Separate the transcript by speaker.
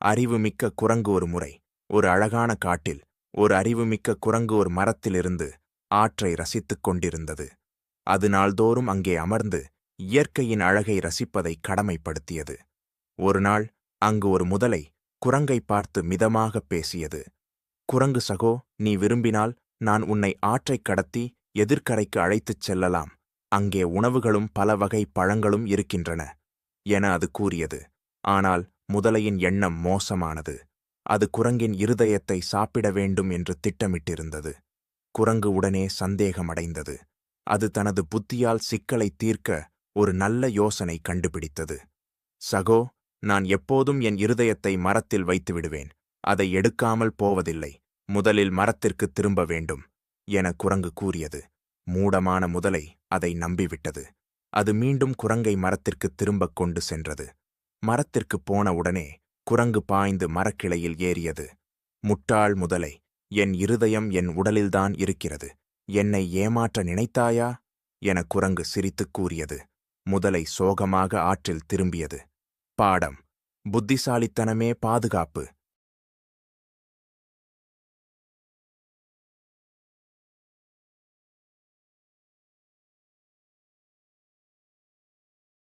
Speaker 1: அறிவுமிக்க குரங்கு ஒரு முறை ஒரு அழகான காட்டில் ஒரு அறிவுமிக்க குரங்கு ஒரு மரத்திலிருந்து ஆற்றை ரசித்துக் கொண்டிருந்தது. அது நாள்தோறும் அங்கே அமர்ந்து இயற்கையின் அழகை ரசிப்பதை கடமைப்படுத்தியது. ஒருநாள் அங்கு ஒரு முதலை குரங்கை பார்த்து மிதமாகப் பேசியது. குரங்கு சகோ, நீ விரும்பினால் நான் உன்னை ஆற்றைக் கடத்தி எதிர்க்கரைக்கு அழைத்துச் செல்லலாம். அங்கே உணவுகளும் பல வகை பழங்களும் இருக்கின்றன என அது கூறியது. ஆனால் முதலையின் எண்ணம் மோசமானது. அது குரங்கின் இருதயத்தை சாப்பிட வேண்டும் என்று திட்டமிட்டிருந்தது. குரங்கு உடனே சந்தேகமடைந்தது. அது தனது புத்தியால் சிக்கலை தீர்க்க ஒரு நல்ல யோசனை கண்டுபிடித்தது. சகோ, நான் எப்போதும் என் இருதயத்தை மரத்தில் வைத்து விடுவேன். அதை எடுக்காமல் போவதில்லை. முதலில் மரத்திற்கு திரும்ப வேண்டும் என குரங்கு கூறியது. மூடமான முதலை அதை நம்பிவிட்டது. அது மீண்டும் குரங்கை மரத்திற்கு திரும்பக் கொண்டு சென்றது. மரத்திற்குப் போன உடனே குரங்கு பாய்ந்து மரக்கிளையில் ஏறியது. முட்டாள் முதலை, என் இருதயம் என் உடலில்தான் இருக்கிறது. என்னை ஏமாற்ற நினைத்தாயா என குரங்கு சிரித்துக் கூறியது. முதலை சோகமாக ஆற்றில் திரும்பியது. பாடம்: புத்திசாலித்தனமே பாதுகாப்பு.